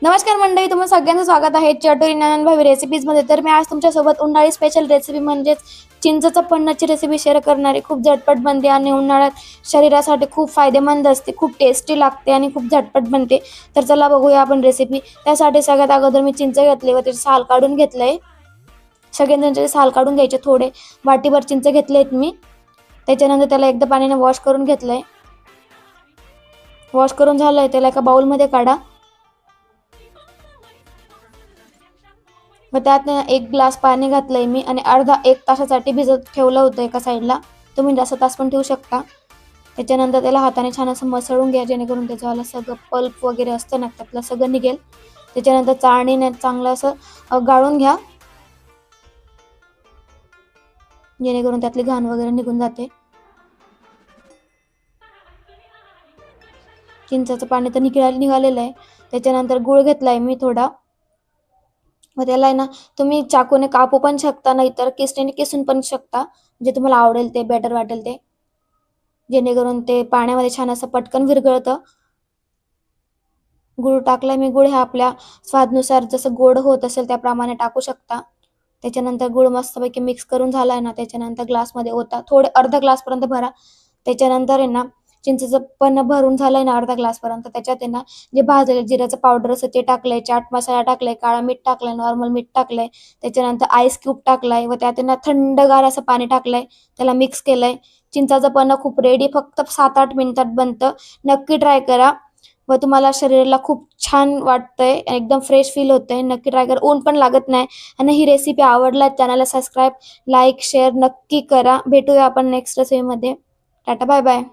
नमस्कार मंडळी, तुम्हा सगळ्यांचं स्वागत आहे चटोरी नानभावी रेसिपीजमध्ये. तर मी आज तुमच्यासोबत उन्हाळी स्पेशल रेसिपी म्हणजेच चिंचचं पन्नाची रेसिपी शेअर करणार आहे. खूप झटपट बनते आणि उन्हाळ्यात शरीरासाठी खूप फायदेमंद असते, खूप टेस्टी लागते आणि खूप झटपट बनते. तर चला बघूया आपण रेसिपी. त्यासाठी सगळ्यात अगोदर मी चिंच घेतले व त्याचे साल काढून घेतलंय. सगळ्यांचे साल काढून घ्यायचे. थोडे वाटीभर चिंच घेतले आहेत मी. त्याच्यानंतर त्याला एकदा पाण्याने वॉश करून घेतलंय. वॉश करून झालंय त्याला एका बाउलमध्ये काढा व त्यात 1 ग्लास पाणी घातलंय मी आणि अर्धा 1 तासासाठी भिजत ठेवलं होतं एका साईडला. तुम्ही जास्त तास पण ठेवू शकता. त्याच्यानंतर त्याला हाताने छान असं मसळून घ्या, जेणेकरून त्याच्यावाला सगळं पल्प वगैरे असतं ना त्यातलं सगळं निघेल. त्याच्यानंतर चाळणीने चांगलं असं गाळून घ्या, जेणेकरून त्यातली घाण वगैरे निघून जाते. चिंचाचं पाणी तर निघालेलं आहे. त्याच्यानंतर गूळ घेतलाय मी थोडा व त्याला आहे ना तुम्ही चाकूने कापू पण शकता, नाहीतर किसणीने किसून पण शकता, जे तुम्हाला आवडेल ते बेटर वाटेल ते, जेणेकरून ते पाण्यामध्ये छान असं पटकन विरघळतं. गूळ टाकलाय मी. गूळ हा आपल्या स्वादनुसार जसं गोड होत असेल त्याप्रमाणे टाकू शकता. त्याच्यानंतर गूळ मस्तपैकी मिक्स करून झालाय ना, त्याच्यानंतर ग्लासमध्ये ओता. थोडे अर्धा ग्लासपर्यंत भरा. त्याच्यानंतर आहे ना चिंचेचं पण भरून झालंय ना अर्धा ग्लासपर्यंत, त्याच्यात आहे ना जे भाजलेलं जिऱ्याचं पावडर असतं ते टाकलंय, चाट मसाला टाकलाय, काळा मीठ टाकलंय, नॉर्मल मीठ टाकलंय. त्याच्यानंतर आईस क्यूब टाकलाय व त्यात आहे ना थंडगार असं पाणी टाकलंय. त्याला मिक्स केलंय. चिंचाचं पण खूप रेडी, फक्त 7-8 मिनिटात बनतं. नक्की ट्राय करा व तुम्हाला शरीराला खूप छान वाटतंय, एकदम फ्रेश फील होतंय. नक्की ट्राय करा, ऊन पण लागत नाही. आणि ही रेसिपी आवडल्यास चॅनलला सबस्क्राईब, लाईक, शेअर नक्की करा. भेटूया आपण नेक्स्ट रेसिपीमध्ये. टाटा बाय बाय.